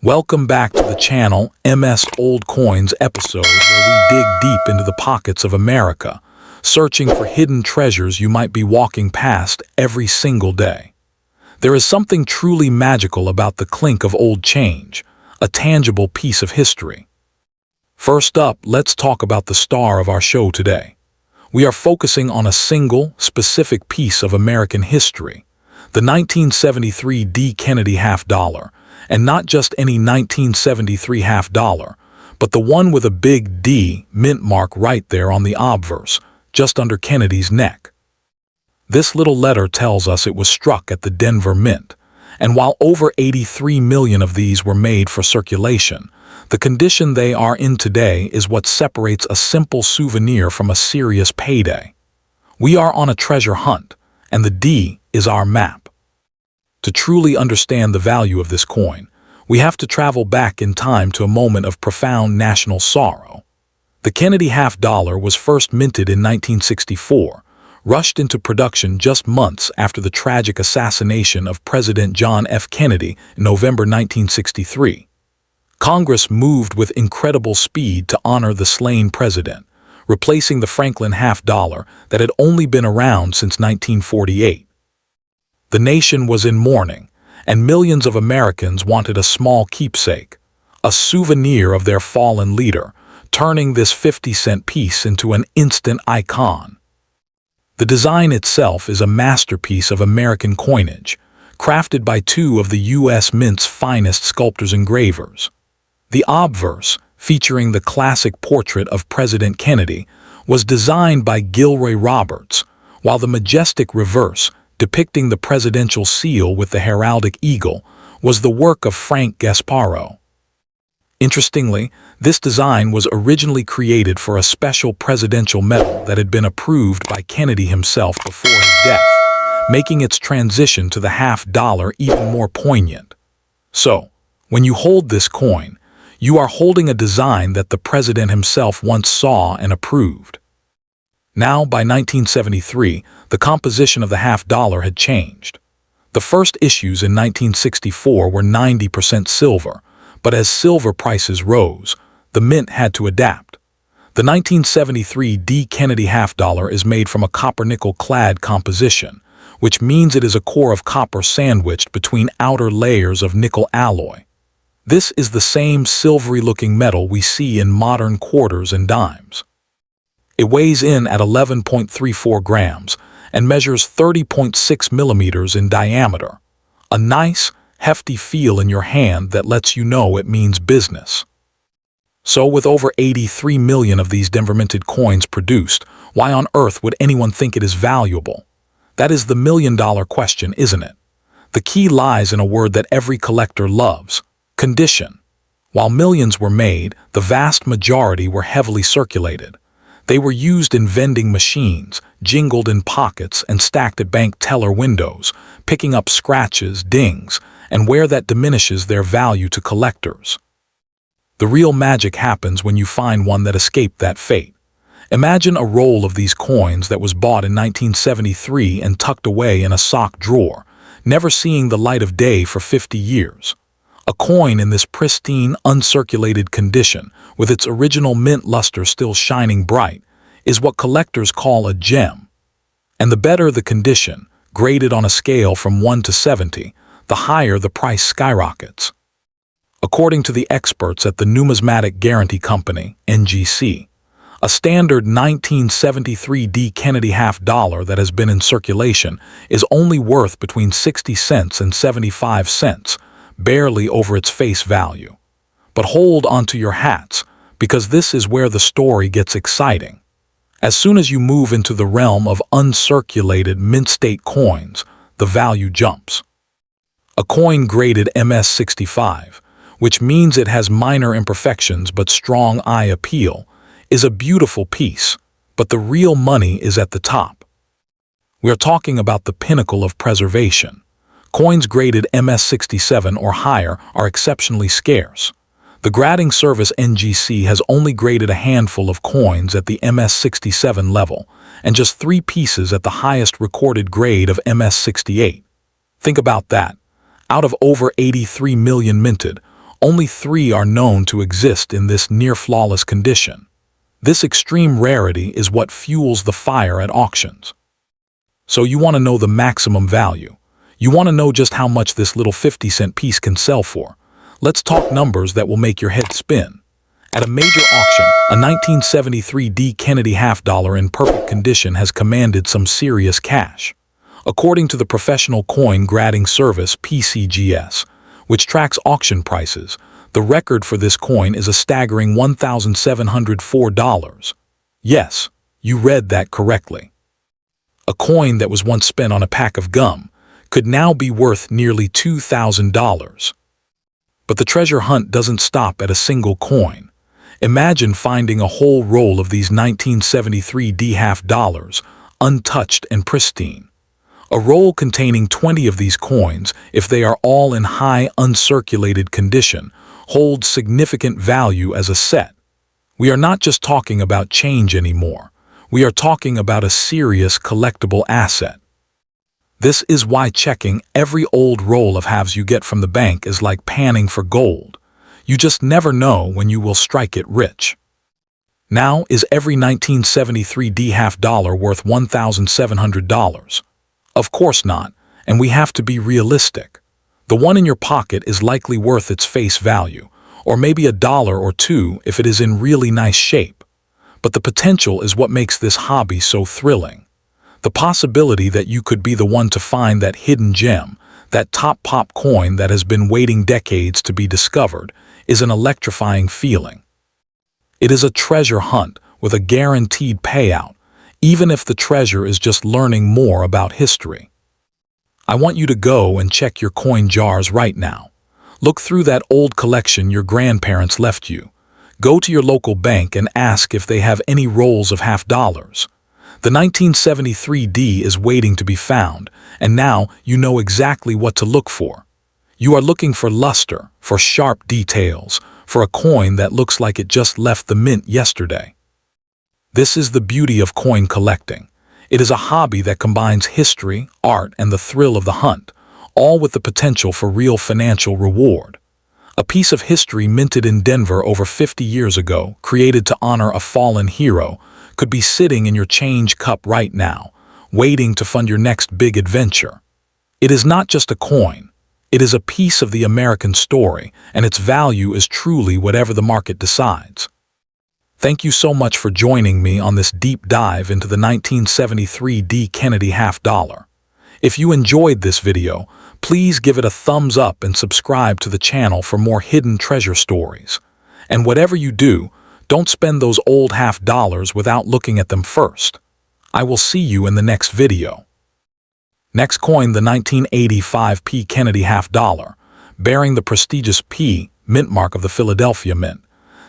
Welcome back to the channel MS Old Coins episode where we dig deep into the pockets of America, searching for hidden treasures you might be walking past every single day. There is something truly magical about the clink of old change, a tangible piece of history. First up, let's talk about the star of our show today. We are focusing on a single, specific piece of American history, the 1973 D. Kennedy half-dollar, and not just any 1973 half-dollar, but the one with a big D mint mark right there on the obverse, just under Kennedy's neck. This little letter tells us it was struck at the Denver Mint, and while over 83 million of these were made for circulation, the condition they are in today is what separates a simple souvenir from a serious payday. We are on a treasure hunt, and the D is our map. To truly understand the value of this coin, we have to travel back in time to a moment of profound national sorrow. The Kennedy half-dollar was first minted in 1964, rushed into production just months after the tragic assassination of President John F. Kennedy in November 1963. Congress moved with incredible speed to honor the slain president, replacing the Franklin half-dollar that had only been around since 1948. The nation was in mourning, and millions of Americans wanted a small keepsake, a souvenir of their fallen leader, turning this 50-cent piece into an instant icon. The design itself is a masterpiece of American coinage, crafted by two of the U.S. Mint's finest sculptors engravers. The obverse, featuring the classic portrait of President Kennedy, was designed by Gilroy Roberts, while the majestic reverse, depicting the presidential seal with the heraldic eagle, was the work of Frank Gasparro. Interestingly, this design was originally created for a special presidential medal that had been approved by Kennedy himself before his death, making its transition to the half-dollar even more poignant. So, when you hold this coin, you are holding a design that the president himself once saw and approved. Now, by 1973, the composition of the half-dollar had changed. The first issues in 1964 were 90% silver, but as silver prices rose, the mint had to adapt. The 1973 D. Kennedy half-dollar is made from a copper-nickel-clad composition, which means it is a core of copper sandwiched between outer layers of nickel alloy. This is the same silvery-looking metal we see in modern quarters and dimes. It weighs in at 11.34 grams and measures 30.6 millimeters in diameter, a nice, hefty feel in your hand that lets you know it means business. So with over 83 million of these Denver-minted coins produced, why on earth would anyone think it is valuable? That is the million-dollar question, isn't it? The key lies in a word that every collector loves: condition. While millions were made, the vast majority were heavily circulated. They were used in vending machines, jingled in pockets, and stacked at bank teller windows, picking up scratches, dings, and where that diminishes their value to collectors. The real magic happens when you find one that escaped that fate. Imagine a roll of these coins that was bought in 1973 and tucked away in a sock drawer, never seeing the light of day for 50 years. A coin in this pristine, uncirculated condition, with its original mint luster still shining bright, is what collectors call a gem. And the better the condition, graded on a scale from 1 to 70, the higher the price skyrockets. According to the experts at the Numismatic Guarantee Company, NGC, a standard 1973 D. Kennedy half-dollar that has been in circulation is only worth between 60 cents and 75 cents, barely over its face value. But hold onto your hats, because this is where the story gets exciting. As soon as you move into the realm of uncirculated mint-state coins, the value jumps. A coin graded MS65, which means it has minor imperfections but strong eye appeal, is a beautiful piece, but the real money is at the top. We are talking about the pinnacle of preservation. Coins graded MS67 or higher are exceptionally scarce. The grading service NGC has only graded a handful of coins at the MS67 level, and just 3 pieces at the highest recorded grade of MS68. Think about that. Out of over 83 million minted, Only 3 are known to exist in this near-flawless condition. This extreme rarity is what fuels the fire at auctions. So you want to know the maximum value. You want to know just how much this little 50-cent piece can sell for. Let's talk numbers that will make your head spin. At a major auction, a 1973 Kennedy half-dollar in perfect condition has commanded some serious cash. According to the professional coin grading service PCGS, which tracks auction prices, the record for this coin is a staggering $1,704. Yes, you read that correctly. A coin that was once spent on a pack of gum could now be worth nearly $2,000. But the treasure hunt doesn't stop at a single coin. Imagine finding a whole roll of these 1973 half-dollars, untouched and pristine. A roll containing 20 of these coins, if they are all in high uncirculated condition, holds significant value as a set. We are not just talking about change anymore. We are talking about a serious collectible asset. This is why checking every old roll of halves you get from the bank is like panning for gold. You just never know when you will strike it rich. Now, is every 1973 half-dollar worth $1,700? Of course not, and we have to be realistic. The one in your pocket is likely worth its face value, or maybe $1 or $2 if it is in really nice shape. But the potential is what makes this hobby so thrilling. The possibility that you could be the one to find that hidden gem, that top pop coin that has been waiting decades to be discovered, is an electrifying feeling. It is a treasure hunt with a guaranteed payout, even if the treasure is just learning more about history. I want you to go and check your coin jars right now. Look through that old collection your grandparents left you. Go to your local bank and ask if they have any rolls of half-dollars. The 1973 is waiting to be found, and now you know exactly what to look for. You are looking for luster, for sharp details, for a coin that looks like it just left the mint yesterday. This is the beauty of coin collecting. It is a hobby that combines history, art, and the thrill of the hunt, all with the potential for real financial reward. A piece of history minted in Denver over 50 years ago, created to honor a fallen hero, could be sitting in your change cup right now, waiting to fund your next big adventure. It is not just a coin. It is a piece of the American story, and its value is truly whatever the market decides. Thank you so much for joining me on this deep dive into the 1973 Kennedy half-dollar. If you enjoyed this video, please give it a thumbs up and subscribe to the channel for more hidden treasure stories. And whatever you do, don't spend those old half-dollars without looking at them first. I will see you in the next video. Next coin, the 1985 Kennedy half-dollar, bearing the prestigious P mint mark of the Philadelphia Mint,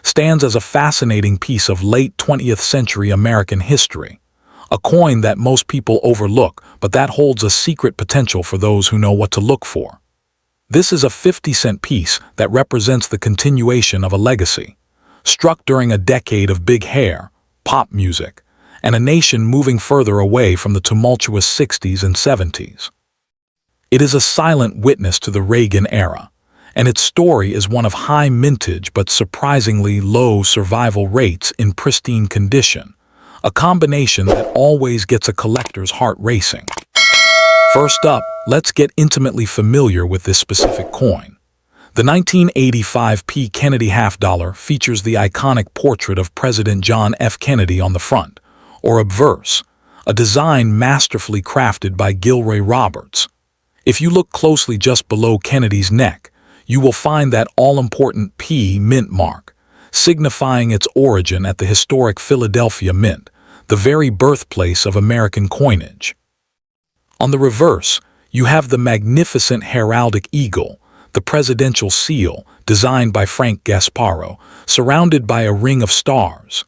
stands as a fascinating piece of late 20th century American history. A coin that most people overlook, but that holds a secret potential for those who know what to look for. This is a 50-cent piece that represents the continuation of a legacy, struck during a decade of big hair, pop music, and a nation moving further away from the tumultuous 60s and 70s. It is a silent witness to the Reagan era, and its story is one of high mintage but surprisingly low survival rates in pristine condition, a combination that always gets a collector's heart racing. First up, let's get intimately familiar with this specific coin. The 1985 Kennedy half-dollar features the iconic portrait of President John F. Kennedy on the front, or obverse, a design masterfully crafted by Gilroy Roberts. If you look closely just below Kennedy's neck, you will find that all-important P mint mark, signifying its origin at the historic Philadelphia Mint, the very birthplace of American coinage. On the reverse, you have the magnificent heraldic eagle, the presidential seal, designed by Frank Gasparro, surrounded by a ring of stars.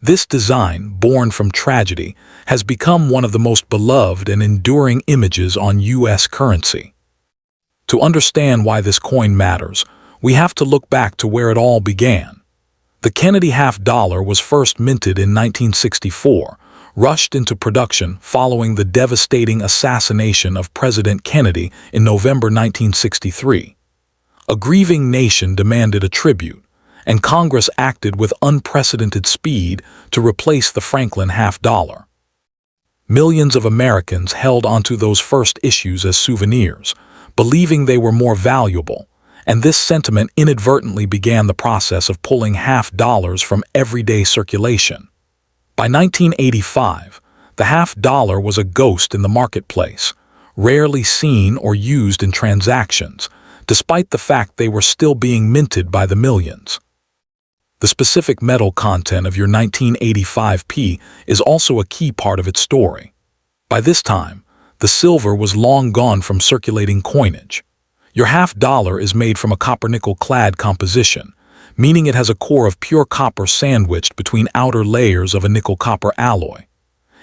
This design, born from tragedy, has become one of the most beloved and enduring images on U.S. currency. To understand why this coin matters, we have to look back to where it all began. The Kennedy half-dollar was first minted in 1964, rushed into production following the devastating assassination of President Kennedy in November 1963. A grieving nation demanded a tribute, and Congress acted with unprecedented speed to replace the Franklin half-dollar. Millions of Americans held onto those first issues as souvenirs, believing they were more valuable, and this sentiment inadvertently began the process of pulling half-dollars from everyday circulation. By 1985, the half-dollar was a ghost in the marketplace, rarely seen or used in transactions, despite the fact they were still being minted by the millions. The specific metal content of your 1985p is also a key part of its story. By this time, the silver was long gone from circulating coinage. Your half-dollar is made from a copper-nickel-clad composition, meaning it has a core of pure copper sandwiched between outer layers of a nickel-copper alloy.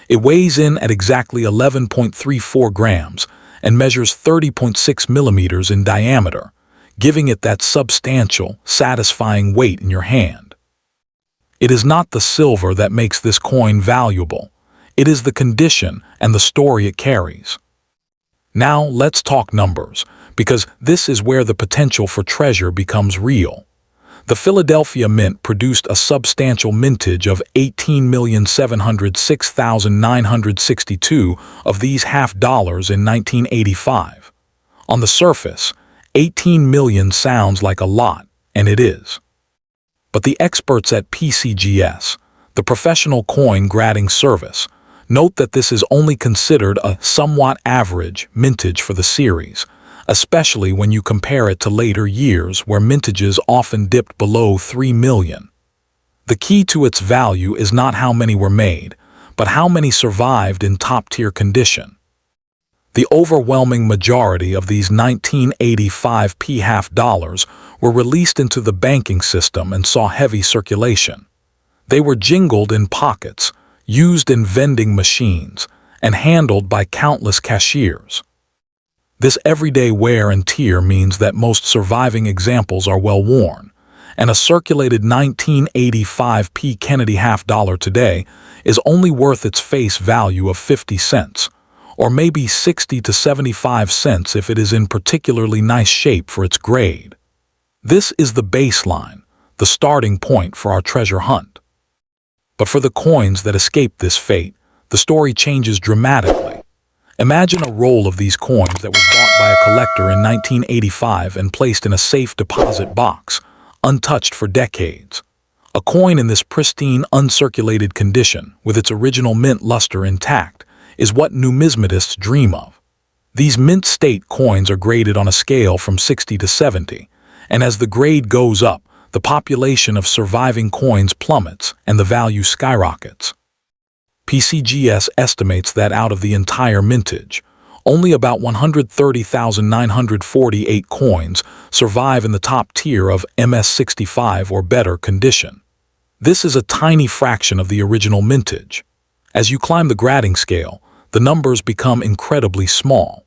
It weighs in at exactly 11.34 grams and measures 30.6 millimeters in diameter, giving it that substantial, satisfying weight in your hand. It is not the silver that makes this coin valuable. It is the condition and the story it carries. Now let's talk numbers, because this is where the potential for treasure becomes real. The Philadelphia Mint produced a substantial mintage of 18,706,962 of these half-dollars in 1985. On the surface, 18 million sounds like a lot, and it is. But the experts at PCGS, the professional coin grading service, note that this is only considered a somewhat average mintage for the series, especially when you compare it to later years where mintages often dipped below 3 million. The key to its value is not how many were made, but how many survived in top-tier condition. The overwhelming majority of these 1985p half-dollars were released into the banking system and saw heavy circulation. They were jingled in pockets, used in vending machines, and handled by countless cashiers. This everyday wear and tear means that most surviving examples are well worn, and a circulated 1985p Kennedy half-dollar today is only worth its face value of 50 cents, or maybe 60 to 75 cents if it is in particularly nice shape for its grade. This is the baseline, the starting point for our treasure hunt. But for the coins that escape this fate, the story changes dramatically. Imagine a roll of these coins that was bought by a collector in 1985 and placed in a safe deposit box, untouched for decades. A coin in this pristine, uncirculated condition, with its original mint luster intact, is what numismatists dream of. These mint-state coins are graded on a scale from 60 to 70, and as the grade goes up, the population of surviving coins plummets and the value skyrockets. PCGS estimates that out of the entire mintage, only about 130,948 coins survive in the top tier of MS65 or better condition. This is a tiny fraction of the original mintage. As you climb the grading scale, the numbers become incredibly small.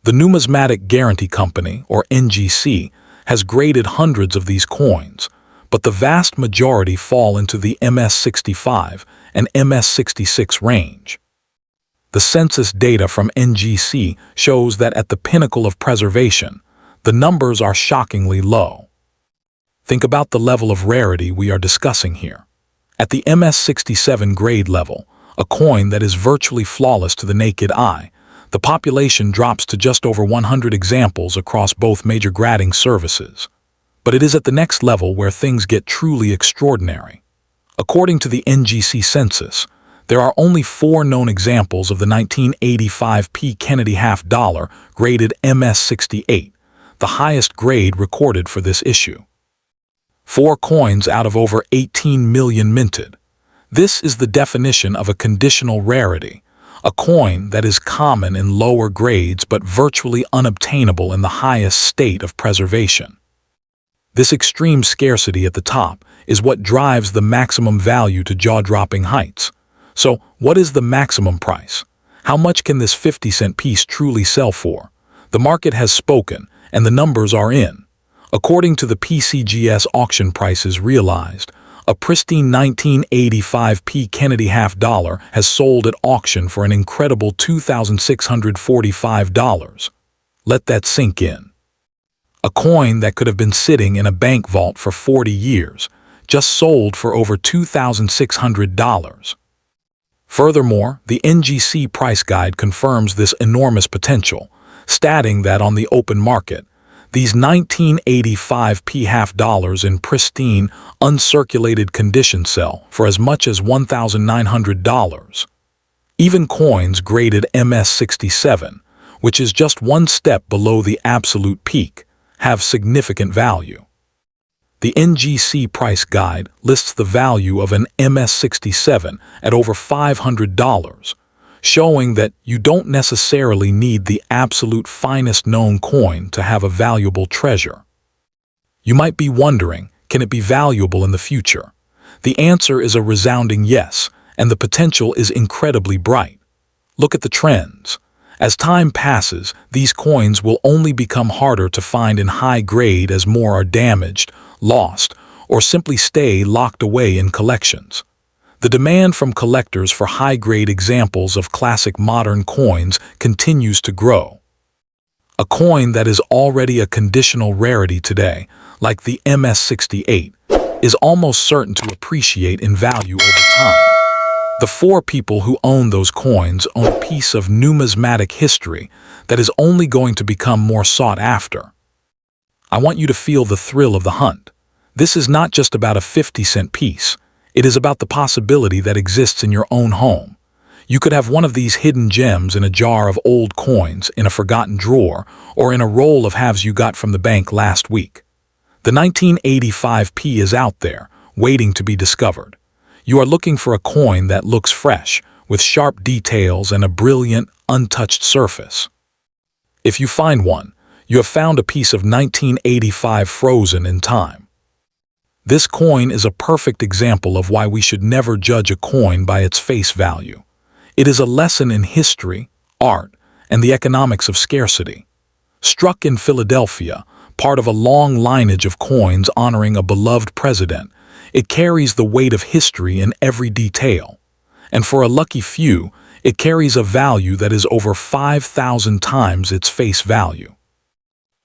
The Numismatic Guarantee Company, or NGC, has graded hundreds of these coins, but the vast majority fall into the MS65 and MS66 range. The census data from NGC shows that at the pinnacle of preservation, the numbers are shockingly low. Think about the level of rarity we are discussing here. At the MS67 grade level, a coin that is virtually flawless to the naked eye, the population drops to just over 100 examples across both major grading services. But it is at the next level where things get truly extraordinary. According to the NGC census, there are only 4 known examples of the 1985p Kennedy half-dollar graded MS68, the highest grade recorded for this issue. 4 coins out of over 18 million minted. This is the definition of a conditional rarity, a coin that is common in lower grades but virtually unobtainable in the highest state of preservation. This extreme scarcity at the top is what drives the maximum value to jaw-dropping heights. So, what is the maximum price? How much can this 50-cent piece truly sell for? The market has spoken, and the numbers are in. According to the PCGS auction prices realized, a pristine 1985p Kennedy half-dollar has sold at auction for an incredible $2,645. Let that sink in. A coin that could have been sitting in a bank vault for 40 years, just sold for over $2,600. Furthermore, the NGC price guide confirms this enormous potential, stating that on the open market, these 1985 $half in pristine, uncirculated condition sell for as much as $1,900. Even coins graded MS67, which is just one step below the absolute peak, have significant value. The NGC price guide lists the value of an MS67 at over $500, showing that you don't necessarily need the absolute finest known coin to have a valuable treasure. You might be wondering, can it be valuable in the future? The answer is a resounding yes, and the potential is incredibly bright. Look at the trends. As time passes, these coins will only become harder to find in high grade as more are damaged, lost, or simply stay locked away in collections. The demand from collectors for high-grade examples of classic modern coins continues to grow. A coin that is already a conditional rarity today, like the MS68, is almost certain to appreciate in value over time. The four people who own those coins own a piece of numismatic history that is only going to become more sought after. I want you to feel the thrill of the hunt. This is not just about a 50-cent piece. It is about the possibility that exists in your own home. You could have one of these hidden gems in a jar of old coins in a forgotten drawer or in a roll of halves you got from the bank last week. The 1985p is out there, waiting to be discovered. You are looking for a coin that looks fresh, with sharp details and a brilliant, untouched surface. If you find one, you have found a piece of 1985 frozen in time. This coin is a perfect example of why we should never judge a coin by its face value. It is a lesson in history, art, and the economics of scarcity. Struck in Philadelphia, part of a long lineage of coins honoring a beloved president, it carries the weight of history in every detail. And for a lucky few, it carries a value that is over 5,000 times its face value.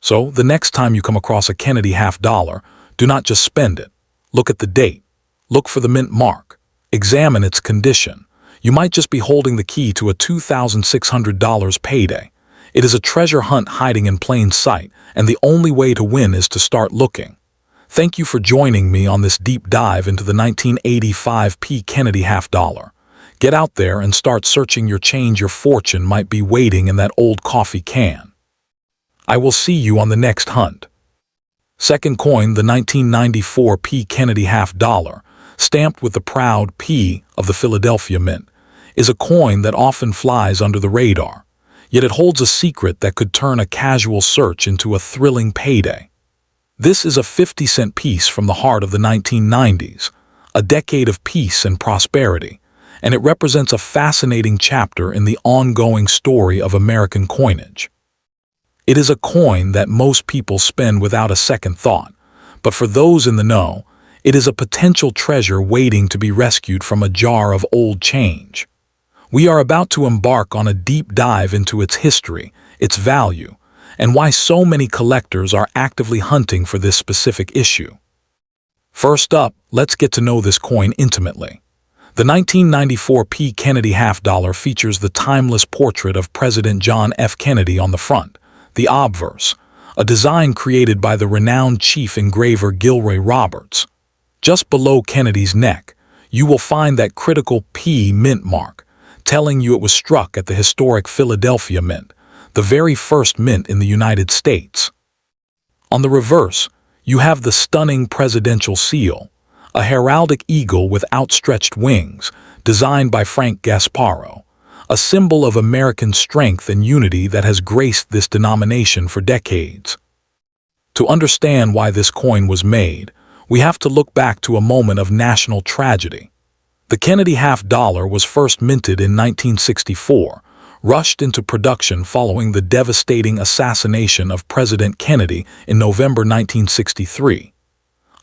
So, the next time you come across a Kennedy $half, do not just spend it. Look at the date. Look for the mint mark. Examine its condition. You might just be holding the key to a $2,600 payday. It is a treasure hunt hiding in plain sight, and the only way to win is to start looking. Thank you for joining me on this deep dive into the 1985p Kennedy $half. Get out there and start searching. Your change, your fortune might be waiting in that old coffee can. I will see you on the next hunt. Second coin, the 1994p Kennedy $half, stamped with the proud P of the Philadelphia Mint, is a coin that often flies under the radar, yet it holds a secret that could turn a casual search into a thrilling payday. This is a 50-cent piece from the heart of the 1990s, a decade of peace and prosperity, and it represents a fascinating chapter in the ongoing story of American coinage. It is a coin that most people spend without a second thought, but for those in the know, it is a potential treasure waiting to be rescued from a jar of old change. We are about to embark on a deep dive into its history, its value, and why so many collectors are actively hunting for this specific issue. First up, let's get to know this coin intimately. The 1994p Kennedy $half features the timeless portrait of President John F. Kennedy on the front, the obverse, a design created by the renowned chief engraver Gilroy Roberts. Just below Kennedy's neck, you will find that critical P mint mark, telling you it was struck at the historic Philadelphia Mint, the very first mint in the United States. On the reverse, you have the stunning presidential seal, a heraldic eagle with outstretched wings, designed by Frank Gasparro, a symbol of American strength and unity that has graced this denomination for decades. To understand why this coin was made, we have to look back to a moment of national tragedy. The Kennedy $half was first minted in 1964, rushed into production following the devastating assassination of President Kennedy in November 1963.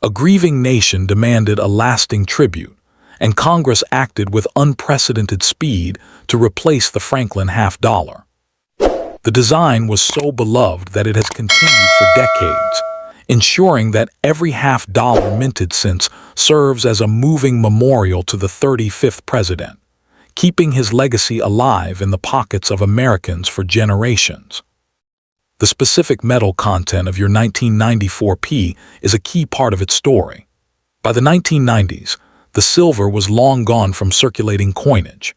A grieving nation demanded a lasting tribute, and Congress acted with unprecedented speed to replace the Franklin $half. The design was so beloved that it has continued for decades, ensuring that every half-dollar minted since serves as a moving memorial to the 35th president, keeping his legacy alive in the pockets of Americans for generations. The specific metal content of your 1994P is a key part of its story. By the 1990s, the silver was long gone from circulating coinage.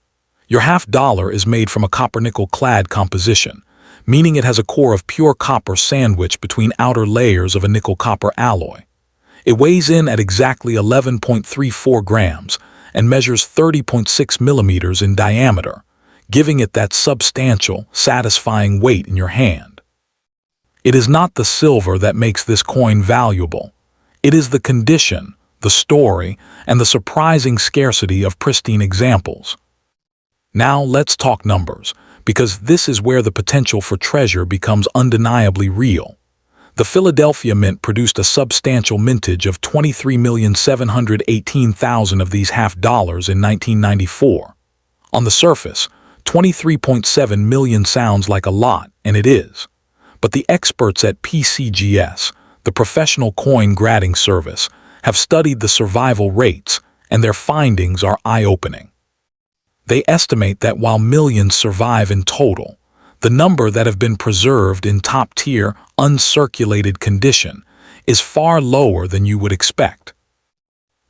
Your half-dollar is made from a copper-nickel-clad composition, meaning it has a core of pure copper sandwiched between outer layers of a nickel-copper alloy. It weighs in at exactly 11.34 grams and measures 30.6 millimeters in diameter, giving it that substantial, satisfying weight in your hand. It is not the silver that makes this coin valuable. It is the condition, the story, and the surprising scarcity of pristine examples. Now let's talk numbers, because this is where the potential for treasure becomes undeniably real. The Philadelphia Mint produced a substantial mintage of 23,718,000 of these half-dollars in 1994. On the surface, 23.7 million sounds like a lot, and it is. But the experts at PCGS, the professional coin grading service, have studied the survival rates, and their findings are eye-opening. They estimate that while millions survive in total, the number that have been preserved in top-tier, uncirculated condition is far lower than you would expect.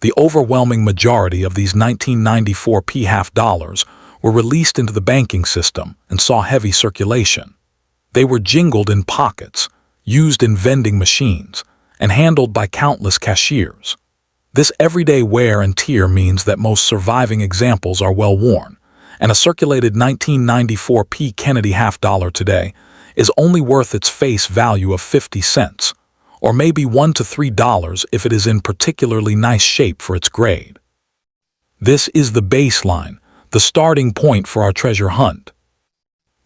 The overwhelming majority of these 1994 P half-dollars were released into the banking system and saw heavy circulation. They were jingled in pockets, used in vending machines, and handled by countless cashiers. This everyday wear and tear means that most surviving examples are well worn, and a circulated 1994 P Kennedy half-dollar today is only worth its face value of 50 cents, or maybe $1 to $3 if it is in particularly nice shape for its grade. This is the baseline, the starting point for our treasure hunt.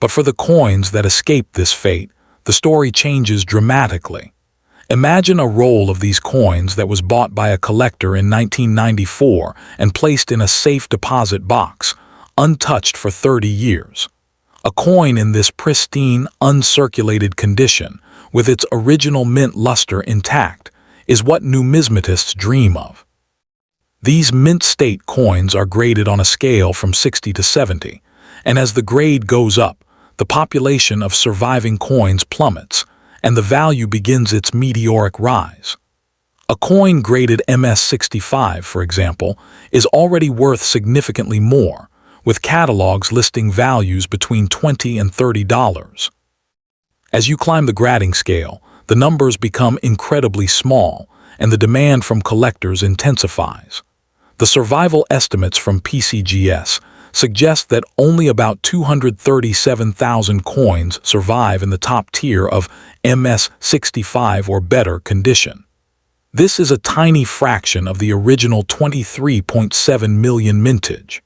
But for the coins that escape this fate, the story changes dramatically. Imagine a roll of these coins that was bought by a collector in 1994 and placed in a safe deposit box, untouched for 30 years. A coin in this pristine, uncirculated condition, with its original mint luster intact, is what numismatists dream of. These mint-state coins are graded on a scale from 60 to 70, and as the grade goes up, the population of surviving coins plummets, and the value begins its meteoric rise. A coin graded MS65, for example, is already worth significantly more, with catalogs listing values between $20 and $30. As you climb the grading scale, the numbers become incredibly small, and the demand from collectors intensifies. The survival estimates from PCGS suggest that only about 237,000 coins survive in the top tier of MS65 or better condition. This is a tiny fraction of the original 23.7 million mintage.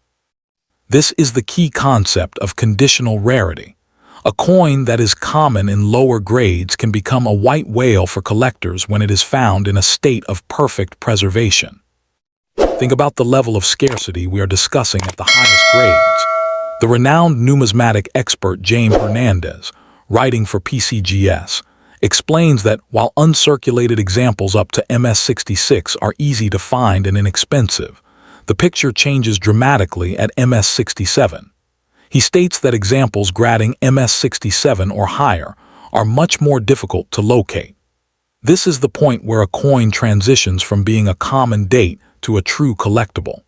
This is the key concept of conditional rarity. A coin that is common in lower grades can become a white whale for collectors when it is found in a state of perfect preservation. Think about the level of scarcity we are discussing at the highest grades. The renowned numismatic expert James Hernandez, writing for PCGS, explains that while uncirculated examples up to MS66 are easy to find and inexpensive, the picture changes dramatically at MS67. He states that examples grading MS67 or higher are much more difficult to locate. This is the point where a coin transitions from being a common date to a true collectible.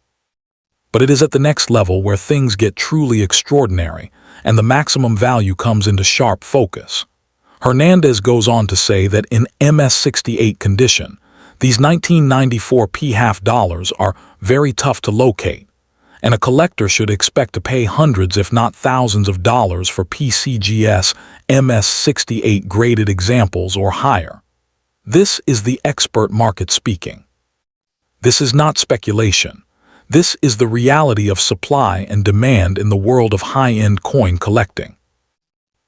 But it is at the next level where things get truly extraordinary and the maximum value comes into sharp focus. Hernandez goes on to say that in MS68 condition, these 1994 P half-dollars are very tough to locate, and a collector should expect to pay hundreds if not thousands of dollars for PCGS MS68 graded examples or higher. This is the expert market speaking. This is not speculation. This is the reality of supply and demand in the world of high-end coin collecting.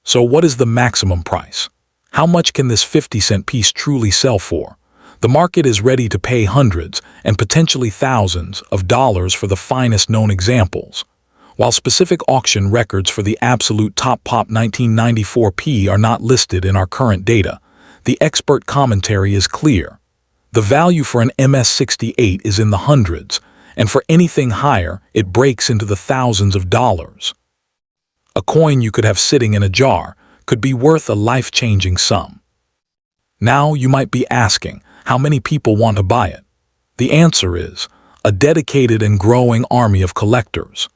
So what is the maximum price? How much can this 50-cent piece truly sell for? The market is ready to pay hundreds and potentially thousands of dollars for the finest known examples. While specific auction records for the absolute top pop 1994p are not listed in our current data, the expert commentary is clear. The value for an MS68 is in the hundreds, and for anything higher, it breaks into the thousands of dollars. A coin you could have sitting in a jar could be worth a life-changing sum. Now you might be asking, how many people want to buy it? The answer is, a dedicated and growing army of collectors.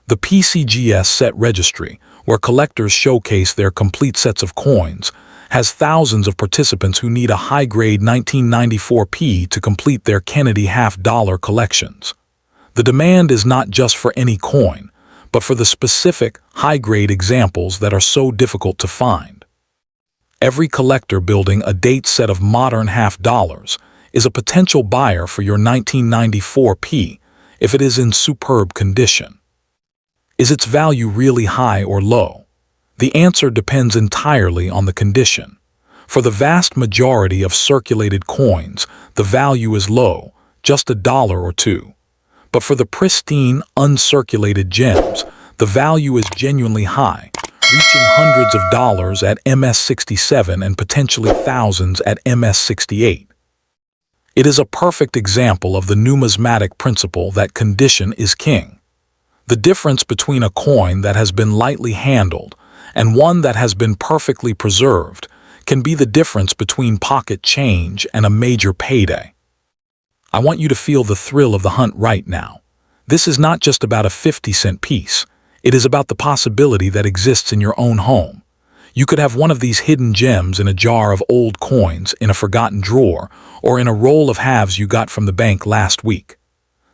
The PCGS set registry, where collectors showcase their complete sets of coins, has thousands of participants who need a high-grade 1994p to complete their KennedyHalfDollar collections. The demand is not just for any coin, but for the specific, high-grade examples that are so difficult to find. Every collector building a date set of modern half dollars is a potential buyer for your 1994p if it is in superb condition. Is its value really high or low? The answer depends entirely on the condition. For the vast majority of circulated coins, the value is low, just $1 or $2. But for the pristine, uncirculated gems, the value is genuinely high, reaching hundreds of dollars at MS67 and potentially thousands at MS68. It is a perfect example of the numismatic principle that condition is king. The difference between a coin that has been lightly handled and one that has been perfectly preserved can be the difference between pocket change and a major payday. I want you to feel the thrill of the hunt right now. This is not just about a 50-cent piece. It is about the possibility that exists in your own home. You could have one of these hidden gems in a jar of old coins in a forgotten drawer or in a roll of halves you got from the bank last week.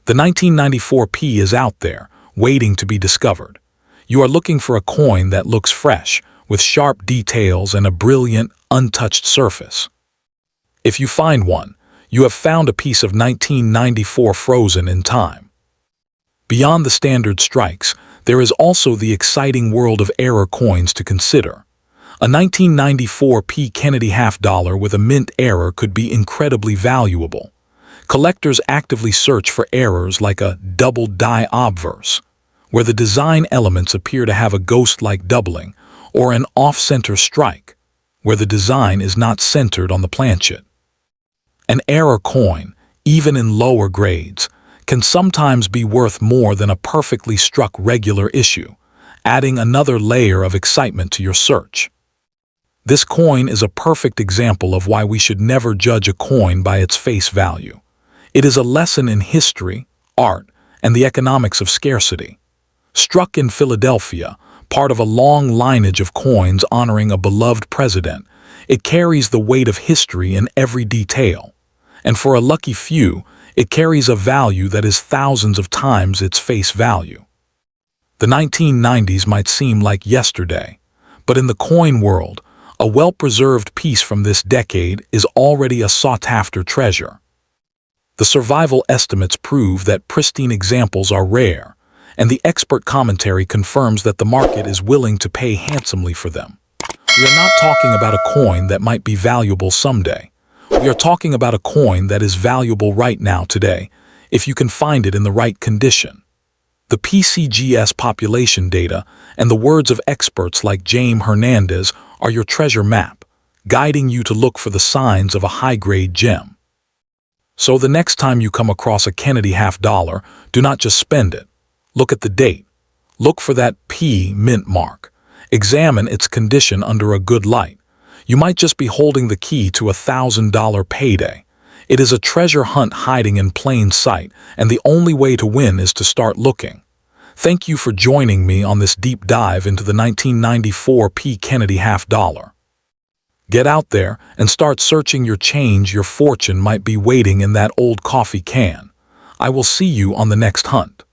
The 1994p is out there, waiting to be discovered. You are looking for a coin that looks fresh, with sharp details and a brilliant, untouched surface. If you find one, you have found a piece of 1994 frozen in time. Beyond the standard strikes, there is also the exciting world of error coins to consider. A 1994p KennedyHalfDollar with a mint error could be incredibly valuable. Collectors actively search for errors like a double die obverse, where the design elements appear to have a ghost-like doubling, or an off-center strike, where the design is not centered on the planchet. An error coin, even in lower grades, can sometimes be worth more than a perfectly struck regular issue, adding another layer of excitement to your search. This coin is a perfect example of why we should never judge a coin by its face value. It is a lesson in history, art, and the economics of scarcity. Struck in Philadelphia, part of a long lineage of coins honoring a beloved president, it carries the weight of history in every detail. And for a lucky few, it carries a value that is thousands of times its face value. The 1990s might seem like yesterday, but in the coin world, a well-preserved piece from this decade is already a sought-after treasure. The survival estimates prove that pristine examples are rare, and the expert commentary confirms that the market is willing to pay handsomely for them. We are not talking about a coin that might be valuable someday. We are talking about a coin that is valuable right now today, if you can find it in the right condition. The PCGS population data and the words of experts like Jaime Hernandez are your treasure map, guiding you to look for the signs of a high-grade gem. So the next time you come across a KennedyHalfDollar, do not just spend it. Look at the date. Look for that P mint mark. Examine its condition under a good light. You might just be holding the key to a $1,000 payday. It is a treasure hunt hiding in plain sight, and the only way to win is to start looking. Thank you for joining me on this deep dive into the 1994p KennedyHalfDollar. Get out there and start searching your change. Your fortune might be waiting in that old coffee can. I will see you on the next hunt.